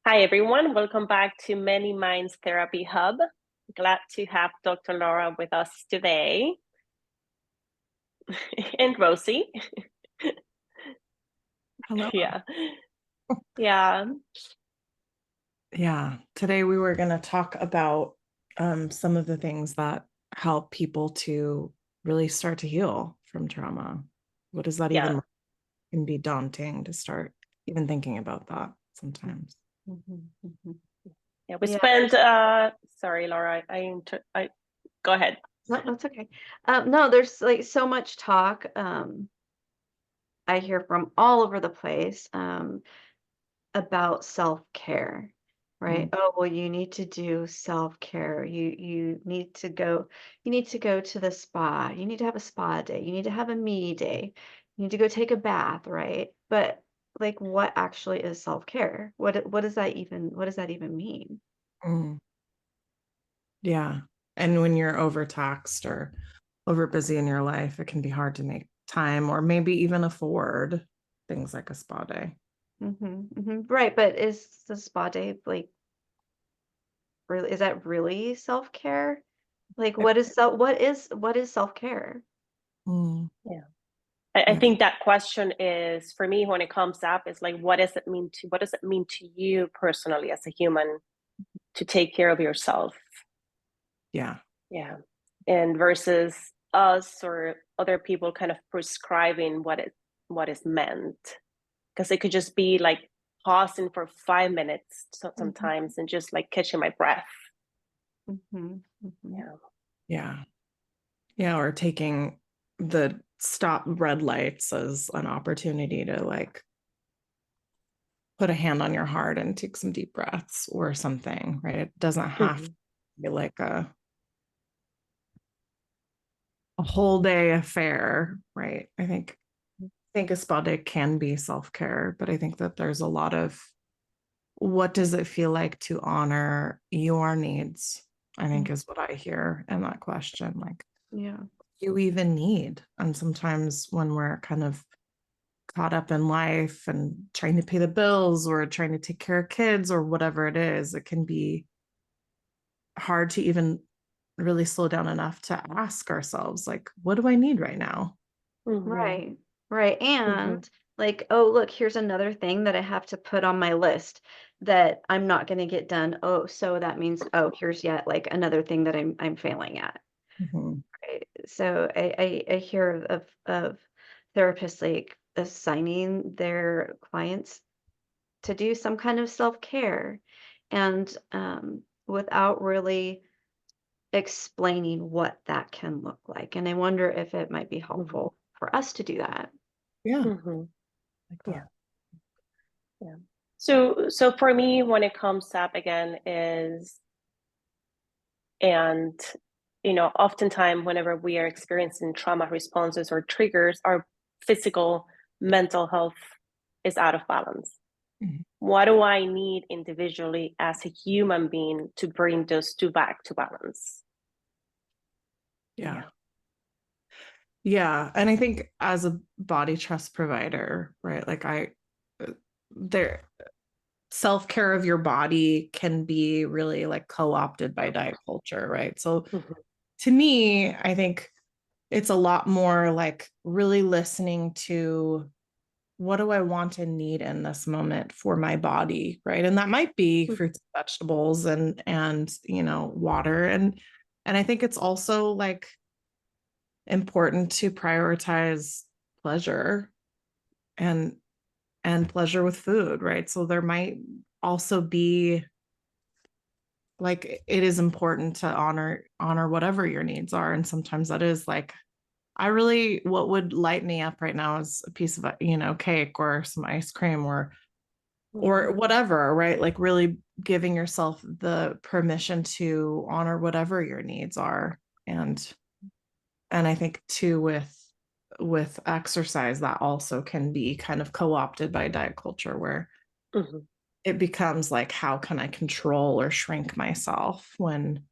Hi, everyone. Welcome back to Many Minds Therapy Hub. Glad to have Dr. Laura with us today and Rosie. Hello. Yeah. Yeah. Yeah. Today we were going to talk about some of the things that help people to really start to heal from trauma. What does that Yeah. even can be daunting to start even thinking about that sometimes. Mhm, mhm. Yeah. We Yeah, spent sorry, Laura, I go ahead. no, that's okay. No, there's like so much talk. I hear from all over the place about self-care, right? Mm. Oh, well, you need to do self-care. You need to go. You need to go to the spa. You need to have a spa day. You need to have a me day. You need to go take a bath, right? But like, what actually is self-care? What does that even mean? Mm. Yeah. And when you're overtaxed or over busy in your life, it can be hard to make time or maybe even afford things like a spa day. Right, but is the spa day like really is that really self-care? Like what is self-care? Mm. Yeah. I Yeah. think that question is for me when it comes up is like what does it mean to you personally as a human to take care of yourself? Yeah. Yeah. And versus us or other people kind of prescribing what is meant. Because it could just be like pausing for 5 minutes Mhm, sometimes and just like catching my breath. mhm. Yeah. Yeah. Yeah, or taking the stop red lights as an opportunity to like put a hand on your heart and take some deep breaths or something, right? It doesn't have to Mhm. be like a whole day affair, right? I think a spa day can be self-care, but I think that there's a lot of what does it feel like to honor your needs? I think is what I hear in that question. Like, Yeah. you even need? And sometimes when we're kind of caught up in life and trying to pay the bills or trying to take care of kids or whatever it is, it can be hard to even really slow down enough to ask ourselves, like, what do I need right now? Mhm. Right. Right. Mhm. And like, oh, look, here's another thing that I have to put on my list that I'm not going to get done. Oh, so that means, oh, here's yet like another thing that I'm failing at. Mhm. Right. So I hear of therapists like assigning their clients to do some kind of self-care and without really explaining what that can look like. And I wonder if it might be Mhm. helpful for us to do that. Yeah, Mhm. like Yeah. that. Yeah. So for me, when it comes up again is and oftentimes whenever we are experiencing trauma responses or triggers, our physical, mental health is out of balance. Mhm. What do I need individually as a human being to bring those two back to balance? Yeah. Yeah. Yeah. And I think as a body trust provider, right? Like there, self-care of your body can be really like co-opted by diet culture, right? So Mhm. to me, I think it's a lot more like really listening to what do I want and need in this moment for my body, right? And that might be fruits and vegetables and water and I think it's also like important to prioritize pleasure and and pleasure with food, right? So there might also be like it is important to honor whatever your needs are, and sometimes that is like I really what would light me up right now is a piece of cake or some ice cream or Mhm. whatever, right? Like really giving yourself the permission to honor whatever your needs are. And I think too with exercise that also can be kind of co-opted by diet culture where Mhm. it becomes like how can I control or shrink myself when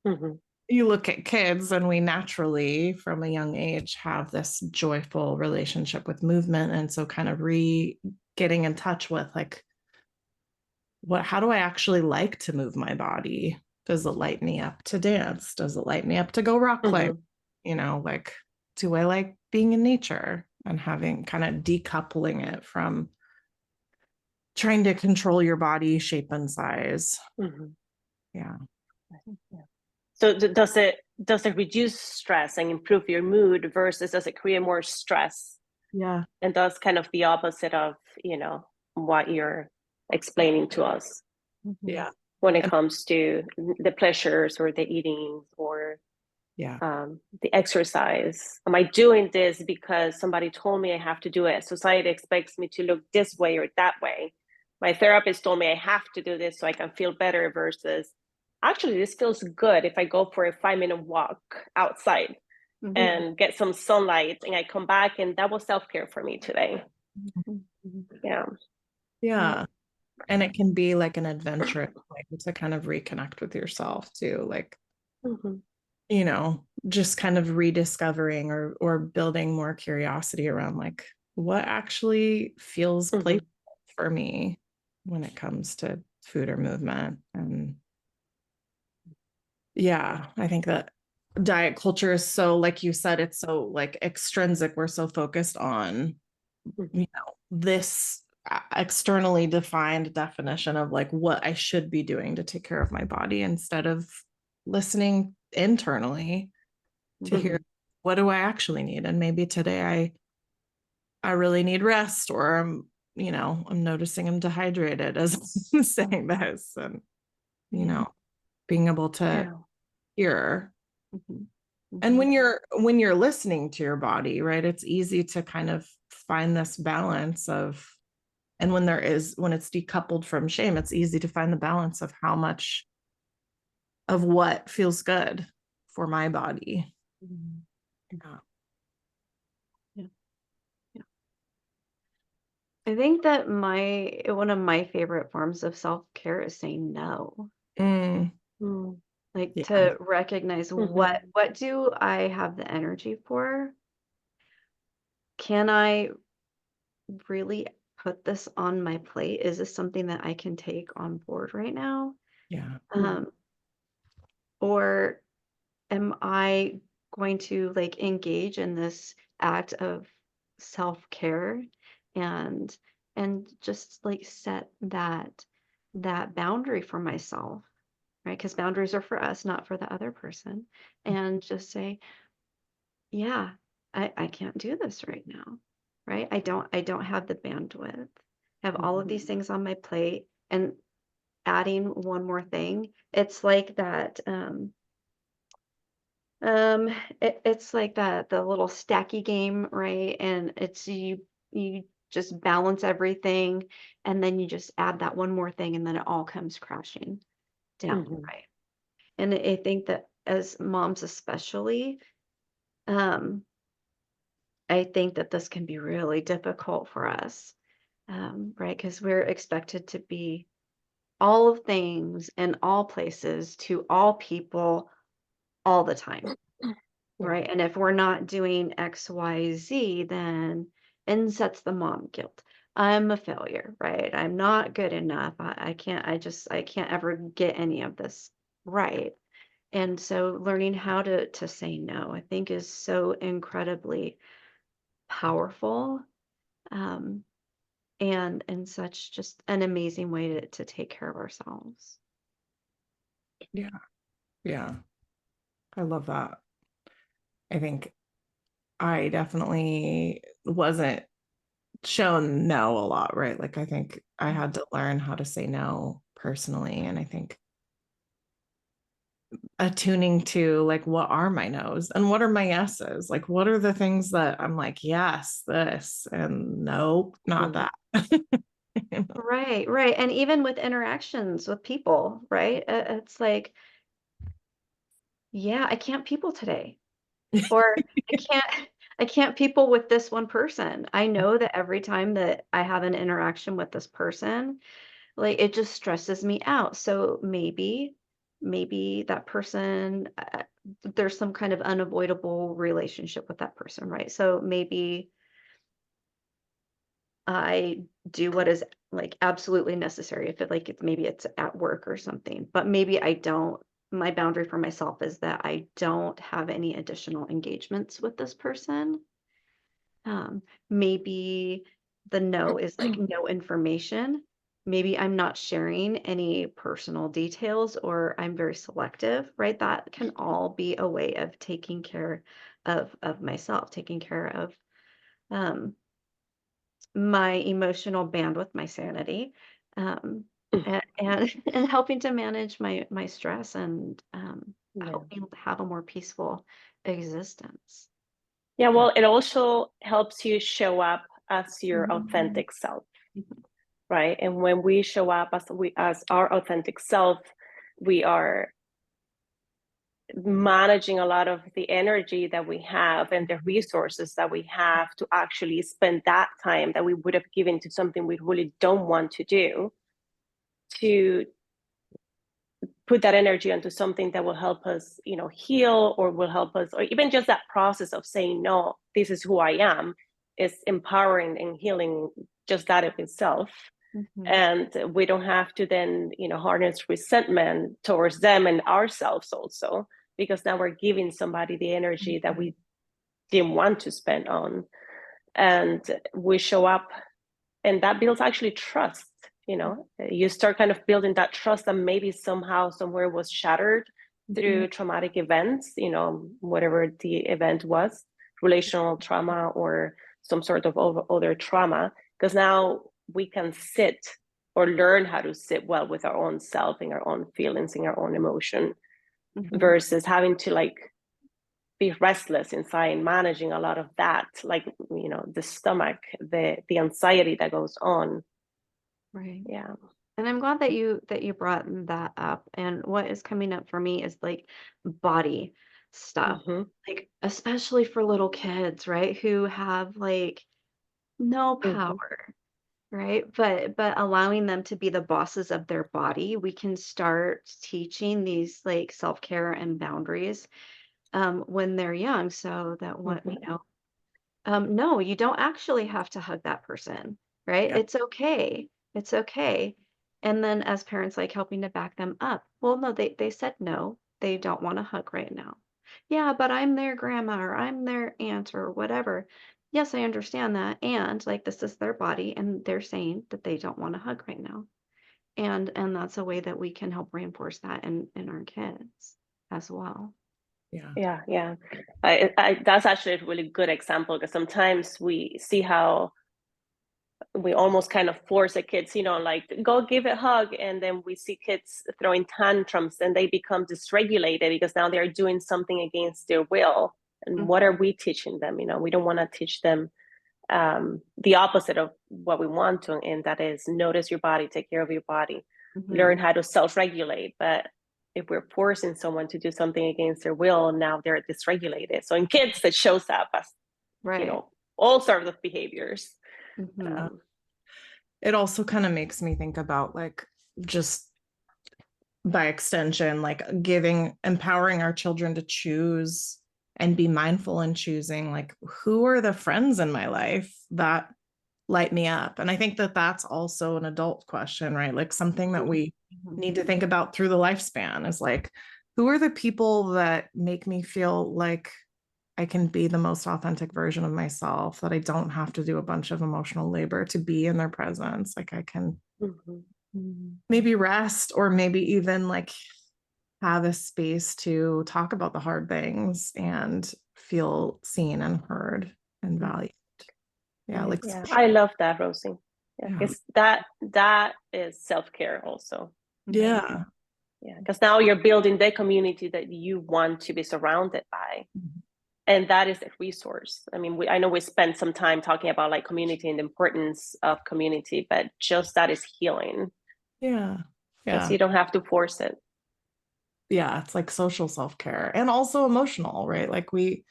Mhm. you look at kids and we naturally from a young age have this joyful relationship with movement and so kind of re getting in touch with like how do I actually like to move my body? Does it light me up to dance? Does it light me up to go rock climb? You know, like, do I like being in nature, and having kind of decoupling it from trying to control your body shape and size. Yeah. So does it reduce stress and improve your mood versus does it create more stress? Yeah. And that's kind of the opposite of, what you're explaining to us Yeah. when it And comes to the pleasures or the eating or yeah. the exercise. Am I doing this because somebody told me I have to do it? Society expects me to look this way or that way. My therapist told me I have to do this so I can feel better versus actually this feels good if I go for a 5-minute walk outside and get some sunlight and I come back and that was self-care for me today. Yeah. Yeah. And it can be like an adventure, like to kind of reconnect with yourself too. Like, you know, just kind of rediscovering or building more curiosity around like what actually feels playful for me when it comes to food or movement. And yeah, I think that diet culture is so, like you said, it's so like extrinsic. We're so focused on, you know, this externally defined definition of like what I should be doing to take care of my body, instead of listening internally to hear what do I actually need. And maybe today I really need rest, or I'm noticing I'm dehydrated as I'm saying this, and being able to hear. And when you're listening to your body, right, it's easy to kind of find this balance of, and when it's decoupled from shame, it's easy to find the balance of how much of what feels good for my body. Yeah. I think that one of my favorite forms of self-care is saying no. Like Yeah. to recognize what do I have the energy for? Can I really put this on my plate? Is this something that I can take on board right now? Yeah. Or am I going to like engage in this act of self-care and just like set that boundary for myself, right? Because boundaries are for us, not for the other person. And just say, yeah, I can't do this right now, right? I don't have the bandwidth. I have all of these things on my plate, and adding one more thing, it's like that. It's like the little stacky game, right? And it's you just balance everything, and then you just add that one more thing, and then it all comes crashing down, right? And I think that as moms especially, um, I think that this can be really difficult for us, right? Because we're expected to be all of things in all places to all people all the time. Right. And if we're not doing X, Y, Z, then and sets the mom guilt. I'm a failure, right? I'm not good enough. I can't ever get any of this right. And so learning how to say no, I think is so incredibly powerful. Um, and such just an amazing way to take care of ourselves. Yeah. Yeah. I love that. I think I definitely wasn't shown no a lot, right? Like I think I had to learn how to say no personally. And I think attuning to like, what are my no's and what are my yeses? Like, what are the things that I'm like, yes, this, and nope, not that. Right, right. And even with interactions with people, right? It's like, yeah, I can't people today. Or I can't I can't people with this one person. I know that every time that I have an interaction with this person, like it just stresses me out. So maybe that person there's some kind of unavoidable relationship with that person, right? So I do what is like absolutely necessary. If it like it's maybe it's at work or something, but maybe I don't. My boundary for myself is that I don't have any additional engagements with this person. Maybe the no is like no information. Maybe I'm not sharing any personal details or I'm very selective, right? That can all be a way of taking care of myself, taking care of um my emotional bandwidth, my sanity, um, and and helping to manage my stress and Yeah. help me have a more peaceful existence. Yeah, well, it also helps you show up as your Mhm. authentic self, Mhm. right? And when we show up as our authentic self, we are managing a lot of the energy that we have and the resources that we have to actually spend that time that we would have given to something we really don't want to do, to put that energy into something that will help us, heal, or will help us, or even just that process of saying, no, this is who I am, is empowering and healing, just that of itself. Mhm. And we don't have to then, harness resentment towards them and ourselves also, because now we're giving somebody the energy that we didn't want to spend on. And we show up, and that builds actually trust. You start kind of building that trust that maybe somehow somewhere was shattered Mhm. through traumatic events, whatever the event was, relational trauma or some sort of other trauma, because now we can sit or learn how to sit well with our own self and our own feelings and our own emotion, Mhm. versus having to like be restless inside, managing a lot of that, like, the stomach, the anxiety that goes on. Right. Yeah. And I'm glad that you brought that up. And what is coming up for me is like body stuff. Mm-hmm. Like especially for little kids, right? Who have like no Mm-hmm. power, right? But allowing them to be the bosses of their body, we can start teaching these like self-care and boundaries when they're young so that what Mm-hmm. no, you don't actually have to hug that person, right? Yeah. It's okay. It's okay. And then as parents, like helping to back them up. Well, no, they said no. They don't want a hug right now. Yeah, but I'm their grandma or I'm their aunt or whatever. Yes, I understand that. And like this is their body and they're saying that they don't want a hug right now. And that's a way that we can help reinforce that in our kids as well. Yeah. Yeah, yeah. That's actually a really good example, because sometimes we see how we almost kind of force the kids, like, go give a hug, and then we see kids throwing tantrums and they become dysregulated because now they're doing something against their will. And what are we teaching them? We don't want to teach them the opposite of what we want to, and that is notice your body, take care of your body, Mm-hmm. learn how to self-regulate. But if we're forcing someone to do something against their will, now they're dysregulated. So in kids, that shows up as, you Right. know, all sorts of behaviors. Mm-hmm. It also kind of makes me think about like just by extension, like empowering our children to choose and be mindful in choosing, like, who are the friends in my life that light me up? And I think that that's also an adult question, right? Like something that we Mm-hmm. need to think about through the lifespan is like, who are the people that make me feel like I can be the most authentic version of myself, that I don't have to do a bunch of emotional labor to be in their presence? Like I can Mhm. maybe rest, or maybe even like have a space to talk about the hard things and feel seen and heard and valued. Yeah, Right. like Yeah, I love that, Rosie. Yeah, yeah. because that is self-care also. Mm-hmm. Yeah. Yeah, because now you're building the community that you want to be surrounded by. And that is a resource. I mean, I know we spent some time talking about like community and the importance of community, but just that is healing, Yeah. because Yeah. you don't have to force it. Yeah. It's like social self-care and also emotional, right? Like we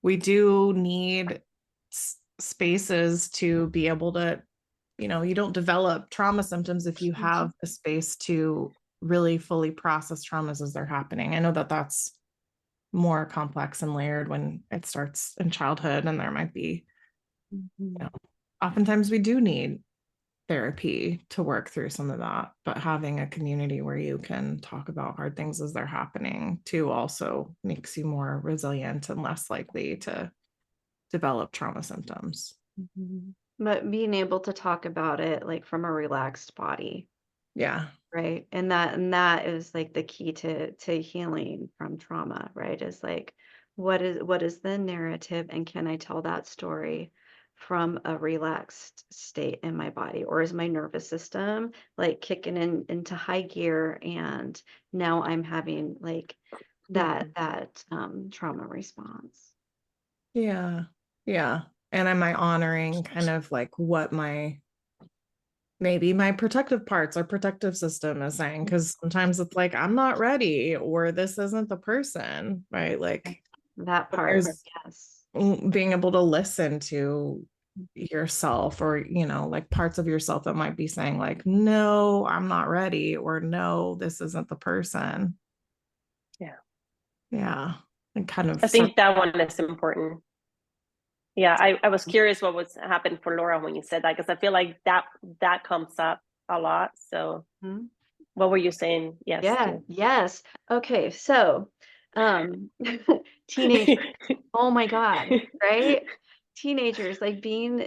do need spaces to be able to, you don't develop trauma symptoms if you have a space to really fully process traumas as they're happening. I know that that's more complex and layered when it starts in childhood, and there might be, Mm-hmm. oftentimes we do need therapy to work through some of that, but having a community where you can talk about hard things as they're happening too also makes you more resilient and less likely to develop trauma symptoms. Mhm. But being able to talk about it like from a relaxed body, Yeah. right? And that is like the key to healing from trauma, right? Is like what is the narrative, and can I tell that story from a relaxed state in my body, or is my nervous system like kicking into high gear, and now I'm having like that trauma response. Yeah. Yeah. And am I honoring kind of like what maybe my protective parts or protective system is saying? Because sometimes it's like, I'm not ready, or this isn't the person, right? Like, That but part, there's yes. being able to listen to yourself, or, like parts of yourself that might be saying, like, no, I'm not ready, or no, this isn't the person. Yeah. Yeah. And kind I of think that one is important. Yeah, I was curious what was happened for Laura when you said that, because I feel like that comes up a lot. So Mhm. what were you saying? Yes, Yeah, to. yes. Okay, so um teenagers. Oh my God, right? Teenagers, like being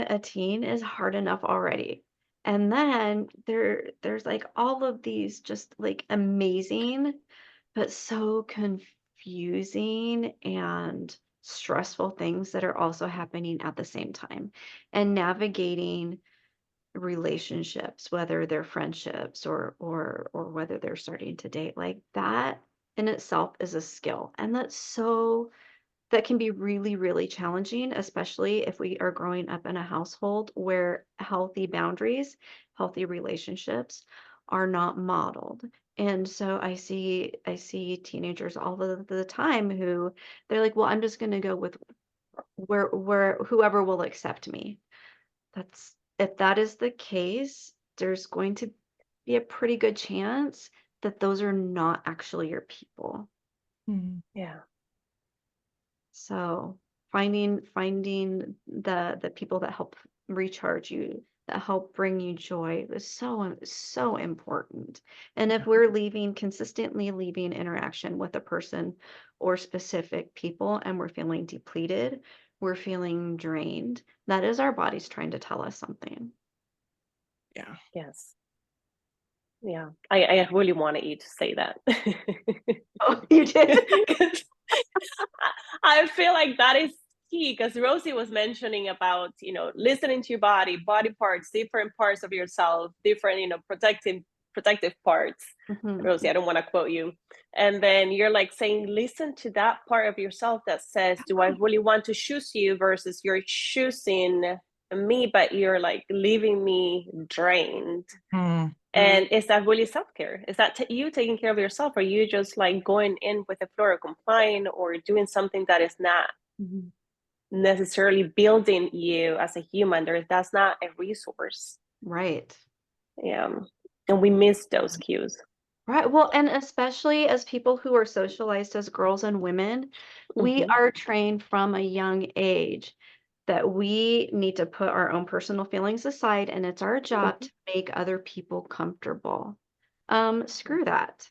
a teen is hard enough already. And then there's like all of these just like amazing but so confusing and stressful things that are also happening at the same time. And navigating relationships, whether they're friendships or whether they're starting to date, like that in itself is a skill. And that can be really, really challenging, especially if we are growing up in a household where healthy boundaries, healthy relationships are not modeled. And so I see teenagers all of the time who they're like, well, I'm just going to go with where whoever will accept me. That's If that is the case, there's going to be a pretty good chance that those are not actually your people. Mhm. Yeah. So finding the people that help recharge you, that help bring you joy is so important. And if we're consistently leaving interaction with a person or specific people, and we're feeling depleted, we're feeling drained, that is our bodies trying to tell us something. Yeah. Yes. Yeah. I really wanted you to say that. Oh, you did? 'Cause I feel like that is key, because Rosie was mentioning about, listening to your body parts, different parts of yourself, different, protective parts. Mhm. Rosie, I don't want to quote you. And then you're like saying, listen to that part of yourself that says, do I really want to choose you, versus you're choosing me, but you're like leaving me drained. Mm. Mm, And is that really self-care? Is that you taking care of yourself? Or are you just like going in with the flow, or complying, or doing something that is not mhm. necessarily building you as a human? That's not a resource. Right. Yeah. And we miss those cues. Right. Well, and especially as people who are socialized as girls and women, we Hmm. are trained from a young age that we need to put our own personal feelings aside, and it's our job Hmm. to make other people comfortable. Screw that.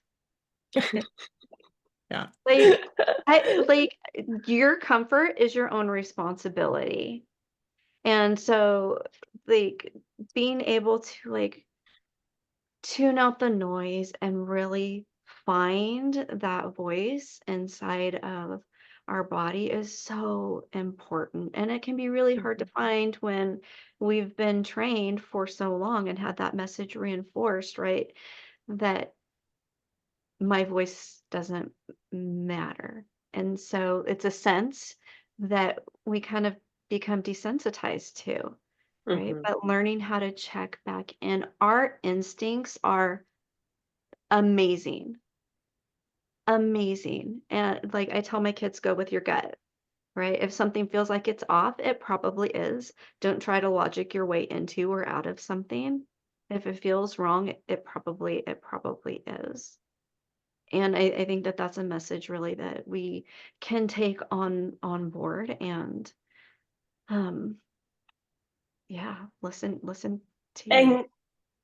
Yeah. Like, your comfort is your own responsibility. And so, like, being able to like tune out the noise and really find that voice inside of our body is so important. And it can be really hard to find when we've been trained for so long and had that message reinforced, right? That my voice doesn't matter. And so it's a sense that we kind of become desensitized to, right? Hmm. But learning how to check back in, our instincts are amazing, amazing. And like I tell my kids, go with your gut, right? If something feels like it's off, it probably is. Don't try to logic your way into or out of something. If it feels wrong, it probably is. And I think that that's a message really that we can take on board, and um Yeah, listen to you.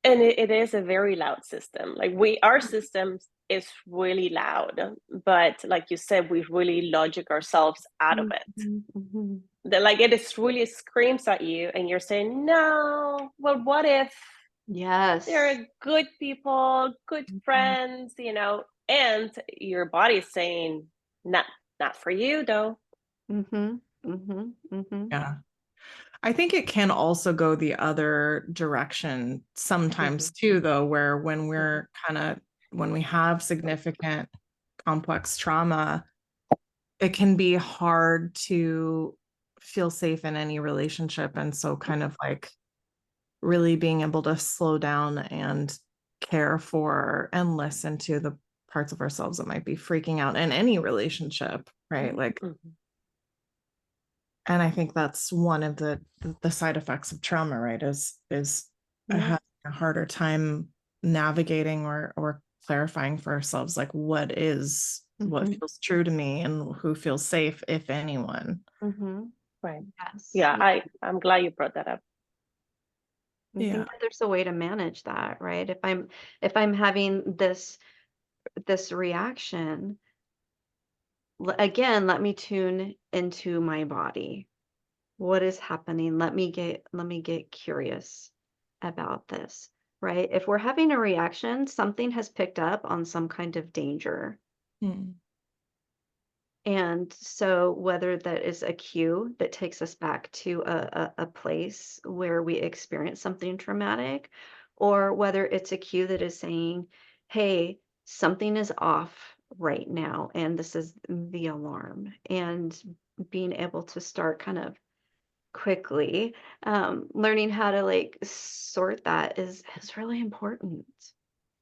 And it is a very loud system. Like our system is really loud, but like you said, we really logic ourselves out of it. Mhm, mhm. Like it is really screams at you, and you're saying, no, well, what if Yes. they're good people, good Mhm, friends, and your body's saying, not for you though. mhm, mhm, mhm, Yeah. I think it can also go the other direction Mhm, sometimes too, though, where mhm, when we have significant complex trauma, it can be hard to feel safe in any relationship. And so, kind of like really being able to slow down and care for and listen to the parts of ourselves that might be freaking out in any relationship, right? Like, mhm, and I think that's one of the side effects of trauma, right? Is yeah. having a harder time navigating or clarifying for ourselves, like what Mhm, feels true to me and who feels safe, if anyone. mhm. right. Yes. Yeah, Yeah. I'm glad you brought that up. I Yeah. think that there's a way to manage that, right? If I'm having this reaction, again, let me tune into my body. What is happening? Let me get curious about this, right? If we're having a reaction, something has picked up on some kind of danger. Hmm. And so whether that is a cue that takes us back to a place where we experience something traumatic, or whether it's a cue that is saying, hey, something is off right now, and this is the alarm. And being able to start kind of quickly, learning how to like sort that is really important.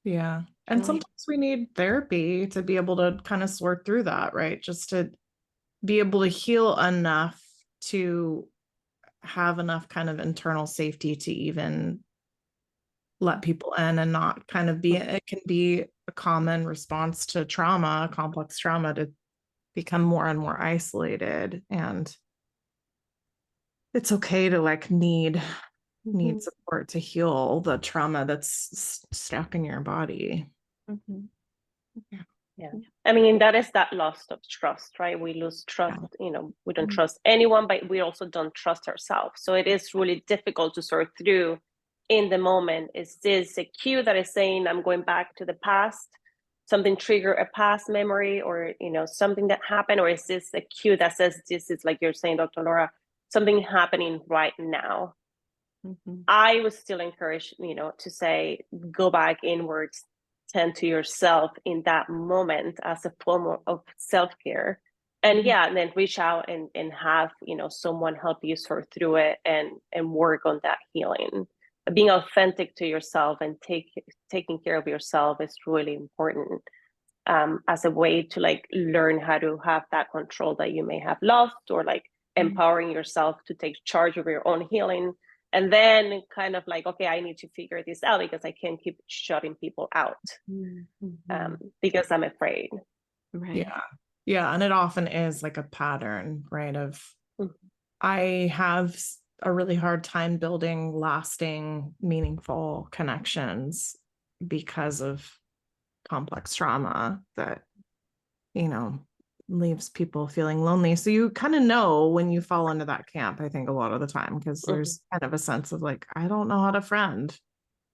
Yeah. And Really. sometimes we need therapy to be able to kind of sort through that, right? Just to be able to heal enough to have enough kind of internal safety to even let people in and not kind of be, it can be a common response to trauma, complex trauma, to become more and more isolated. And it's okay to like need Mhm, support to heal the trauma that's stuck in your body. mhm. Yeah. Yeah. Yeah. I mean, that is that loss of trust, right? We lose trust, Yeah. we don't Mm, trust anyone, but we also don't trust ourselves. So it is really difficult to sort through in the moment. Is this a cue that is saying I'm going back to the past, something trigger a past memory, or something that happened, or is this a cue that says this is, like you're saying, Dr. Laura, something happening right now? mhm, I would still encourage, to say, go back inwards, tend to yourself in that moment as a form of self-care. And mhm, yeah, and then reach out and have, someone help you sort through it and work on that healing. Being authentic to yourself and taking care of yourself is really important, as a way to like learn how to have that control that you may have lost, or like mhm, empowering yourself to take charge of your own healing. And then kind of like, okay, I need to figure this out because I can't keep shutting people out, mhm, mhm. because I'm afraid. Right. Yeah. Yeah. And it often is like a pattern, right? Of Mhm. I have a really hard time building lasting, meaningful connections because of complex trauma that, you know, leaves people feeling lonely. So you kind of know when you fall into that camp, I think a lot of the time, because Mhm. there's kind of a sense of like, I don't know how to friend.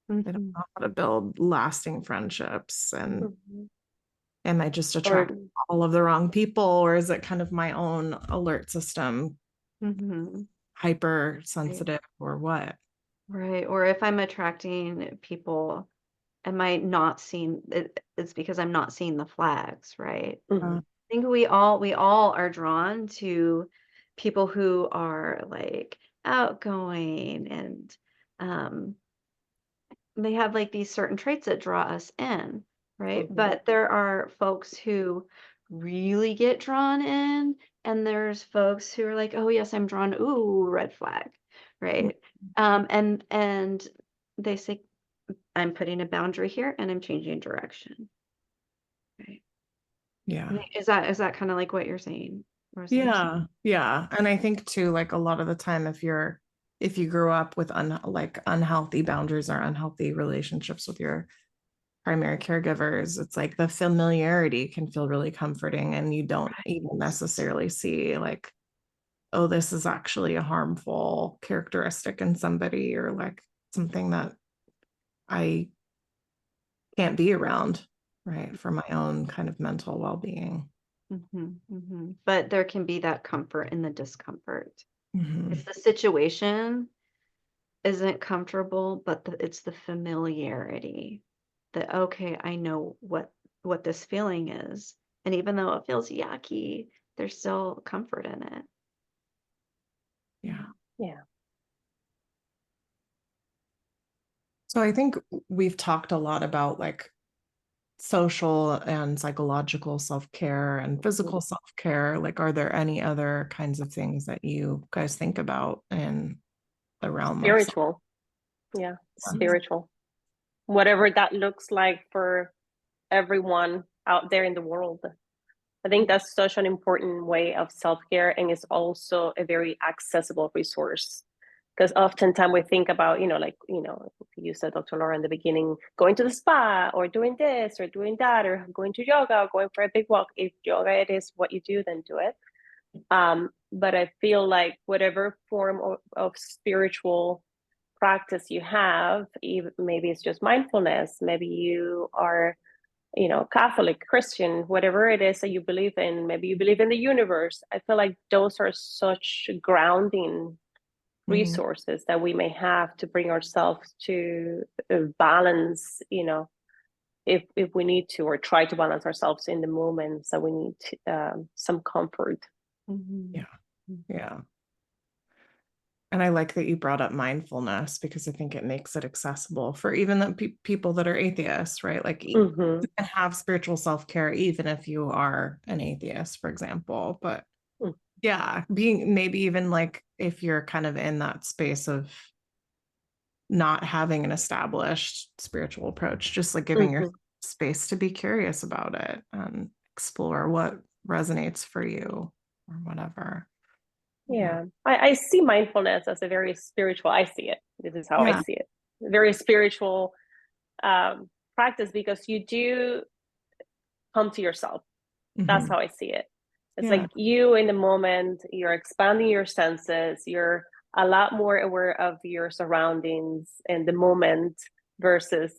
I don't Mhm, know how to build lasting friendships. And Mhm. am I just Or attracting all of the wrong people? Or is it kind of my own alert system mhm. Right. hypersensitive or what? Right. Or if I'm attracting people, am I not seeing it? It's because I'm not seeing the flags, right? Uh, Mhm. I think we all are drawn to people who are like outgoing and um they have like these certain traits that draw us in, right? Mhm. But there are folks who really get drawn in, and there's folks who are like, oh yes, I'm drawn, ooh, red flag, right? And they say, I'm putting a boundary here and I'm changing direction, right? I yeah. think- Is that kind of like what you're saying, Rosie? Yeah. Yeah. And I think too, like a lot of the time, if you're if you grew up with unhealthy boundaries or unhealthy relationships with your primary caregivers, it's like the familiarity can feel really comforting, and you don't even necessarily see like, oh, this is actually a harmful characteristic in somebody, or like something that I can't be around, right, for my own kind of mental well-being. But there can be that comfort in the discomfort. Mhm. If the situation isn't comfortable, but it's the familiarity that, okay, I know what this feeling is. And even though it feels yucky, there's still comfort in it. Yeah. Yeah. So I think we've talked a lot about like social and psychological self-care and physical self-care. Like, are there any other kinds of things that you guys think about in the realm of Spiritual. Yeah. Spiritual. Whatever that looks like for everyone out there in the world. I think that's such an important way of self-care, and it's also a very accessible resource. Because oftentimes we think about, like, you said, Dr. Laura, in the beginning, going to the spa or doing this or doing that, or going to yoga or going for a big walk. If yoga it is what you do, then do it. But I feel like whatever form of spiritual practice you have, even maybe it's just mindfulness, maybe you are Catholic, Christian, whatever it is that you believe in, maybe you believe in the universe. I feel like those are such grounding resources that we may have to bring ourselves to balance, if we need to, or try to balance ourselves in the moments that we need some comfort. Yeah. Yeah. And I like that you brought up mindfulness, because I think it makes it accessible for even the people that are atheists, right? Like you can have spiritual self-care even if you are an atheist, for example. But yeah, being maybe even like if you're kind of in that space of not having an established spiritual approach, just like giving your space to be curious about it and explore what resonates for you or whatever. Yeah. I see mindfulness as a very spiritual, I see it. This is how I Yeah. see it. Very spiritual practice, because you do come to yourself. That's how I see it. It's like you in the moment, you're expanding your senses, you're a lot more aware of your surroundings and the moment, versus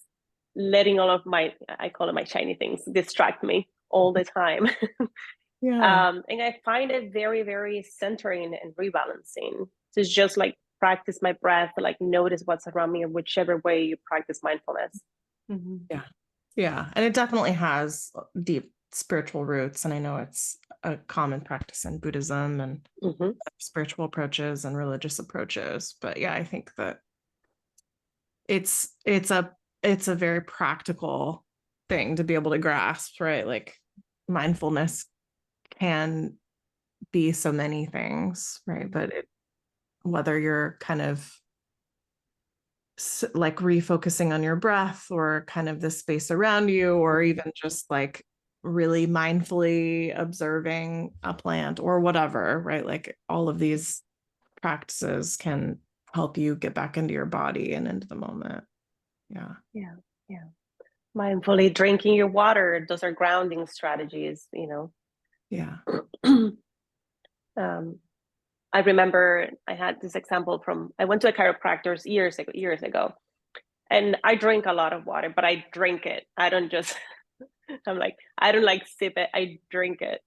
letting all of I call it my shiny things, distract me all the time. And I find it very, very centering and rebalancing to just like practice my breath, like notice what's around me, in whichever way you practice mindfulness. Yeah. Yeah. And it definitely has deep spiritual roots. And I know it's a common practice in Buddhism and spiritual approaches and religious approaches. But yeah, I think that it's a very practical thing to be able to grasp, right? Like mindfulness can be so many things, right? But whether you're kind of like refocusing on your breath, or kind of the space around you, or even just like really mindfully observing a plant or whatever, right? Like all of these practices can help you get back into your body and into the moment. Yeah. Mindfully drinking your water, those are grounding strategies. Yeah. I remember I had this example I went to a chiropractor's years ago, and I drink a lot of water, but I drink it. I don't just, I don't like sip it, I drink it.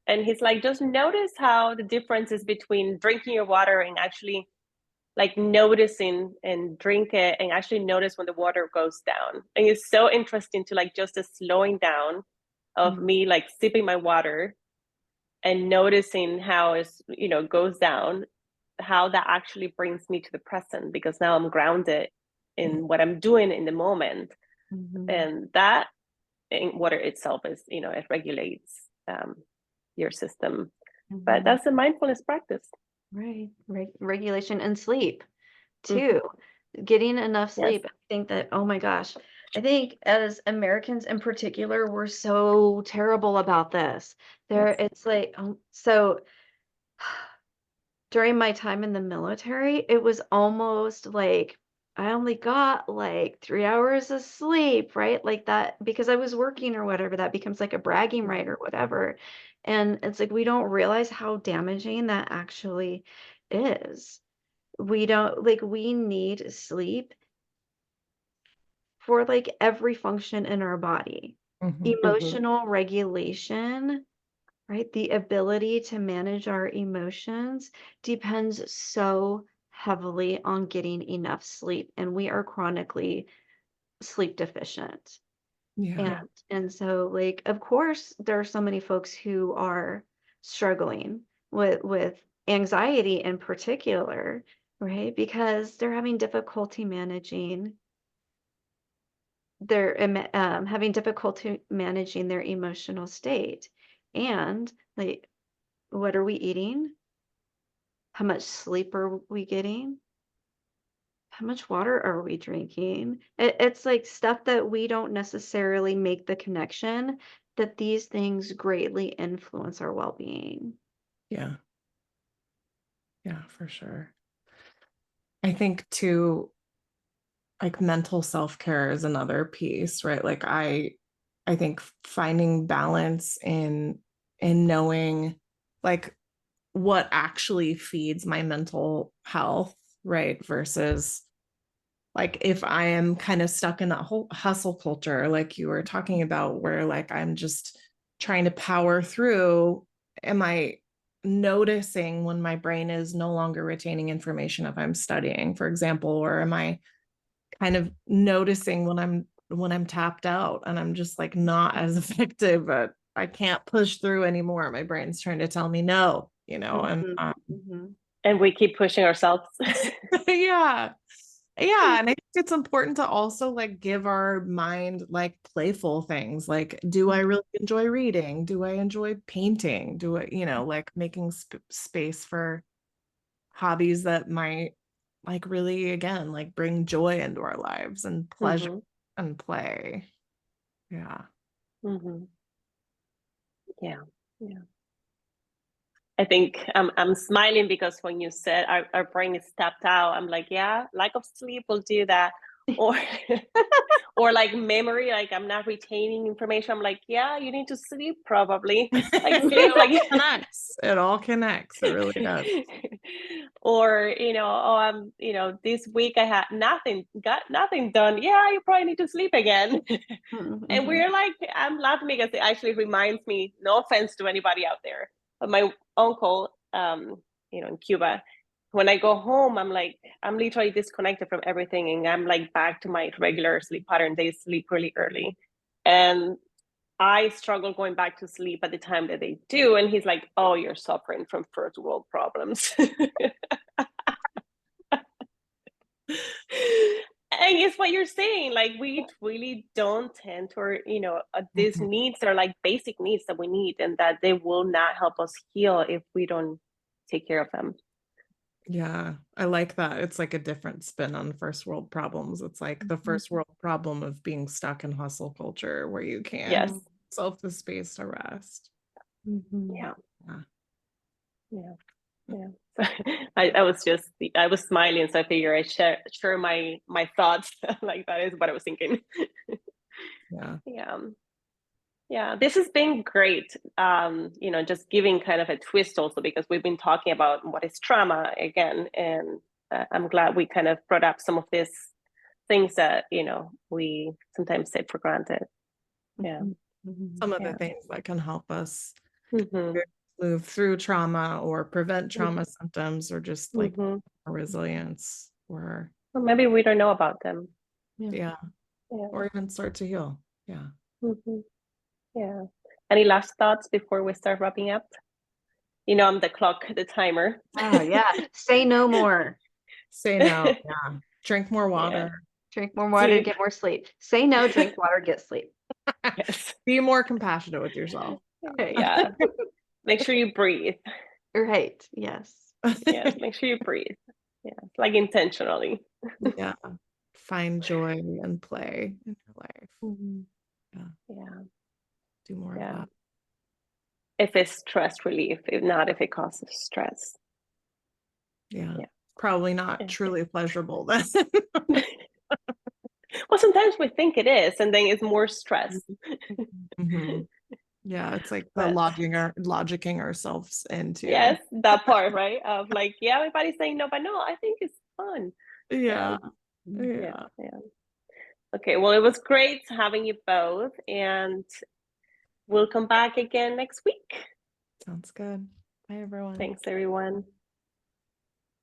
And he's like, just notice how the difference is between drinking your water and actually like noticing and drink it, and actually notice when the water goes down. And it's so interesting to like just the slowing down of me like sipping my water and noticing how it goes down, how that actually brings me to the present, because now I'm grounded in what I'm doing in the moment. And that in water itself is, it regulates your system. But that's a mindfulness practice. Right. Regulation and sleep too. Getting enough sleep. I think that, oh my gosh, I think as Americans in particular, we're so terrible about this. It's like, so during my time in the military, it was almost like I only got like 3 hours of sleep, right? Like that, because I was working or whatever, that becomes like a bragging right or whatever. And it's like we don't realize how damaging that actually is. We don't like we need sleep for like every function in our body. Mhm. Mhm. Emotional regulation, right? The ability to manage our emotions depends so heavily on getting enough sleep, and we are chronically sleep deficient. Yeah. And Yeah. and so like of course there are so many folks who are struggling with anxiety in particular, right? Because they're having difficulty managing having difficulty managing their emotional state. And like what are we eating? How much sleep are we getting? How much water are we drinking? It's like stuff that we don't necessarily make the connection that these things greatly influence our well-being. Yeah. Yeah, for sure. I think too, like mental self-care is another piece, right? Like I think finding balance in knowing like what actually feeds my mental health, right? Versus like if I am kind of stuck in that whole hustle culture, like you were talking about, where like I'm just trying to power through, am I noticing when my brain is no longer retaining information if I'm studying, for example, or am I kind of noticing when I'm tapped out and I'm just like not as effective, but I can't push through anymore. My brain's trying to tell me no, and Mhm, mhm, And we keep pushing ourselves. yeah. Yeah, and I think it's important to also like give our mind like playful things. Like, do I really enjoy reading? Do I enjoy painting? Do I, like making space for hobbies that might like really, again, like bring joy into our lives and pleasure Hmm. and play. Yeah. Hmm. Yeah. Yeah. I think I'm smiling because when you said our brain is tapped out, I'm like, yeah, lack of sleep will do that. Or or like memory, like I'm not retaining information. I'm like, yeah, you need to sleep probably. Like It sleep, all like connects. It all connects. It really does. or oh, this week I had got nothing done. Yeah, you probably need to sleep again. mhm, And mhm, we're like, I'm laughing because it actually reminds me, no offense to anybody out there, but my uncle, in Cuba, when I go home, I'm like, I'm literally disconnected from everything. And I'm like back to my regular sleep pattern. They sleep really early. And I struggle going back to sleep at the time that they do. And he's like, oh, you're suffering from first world problems. And it's what you're saying, like we really don't tend to, these Mhm. needs are like basic needs that we need, and that they will not help us heal if we don't take care of them. Yeah, I like that. It's like a different spin on first world problems. It's like the first world problem of being stuck in hustle culture where you can't Yes. mhm, self the space to rest. mhm. Yeah. Yeah. Yeah. Yeah. So I was smiling, so I figure I share my thoughts. Like that is what I was thinking. Yeah. Yeah. Yeah, this has been great. Just giving kind of a twist also, because we've been talking about what is trauma again, and I'm glad we kind of brought up some of these things that we sometimes take for granted. Yeah, Mhm, mhm, Some of the yeah, things that can help us mm-hmm. move through trauma or prevent trauma symptoms or just like Mm-hmm. resilience or Or maybe we don't know about them. yeah. yeah, Yeah, or even start to heal. Yeah. mm-hmm. Yeah. Any last thoughts before we start wrapping up? I'm the clock, the timer. Oh yeah. Say no more. Say no. Yeah. Drink more Yeah, water. Drink more water, sleep. get more sleep. Say no, drink water, get sleep. Yes. Be more compassionate with yourself. Yeah. Make sure you breathe. Right. Yes. Yes, make sure you breathe. Yeah, like intentionally. Yeah. Find joy and play in your life. Mhm. Yeah. Yeah, Do more of yeah. that. If it's stress relief, if not, if it causes stress. probably not truly pleasurable then. Well, sometimes we think it is, and then it's more stress. Mhm. Yeah, it's like the But logicking ourselves into. yes, that part, right? Of like, yeah, everybody's saying no, but no, I think it's fun. Yeah. Yeah, Yeah. yeah. Okay, well, it was great having you both, and we'll come back again next week. Sounds good. Bye, everyone. Thanks, everyone.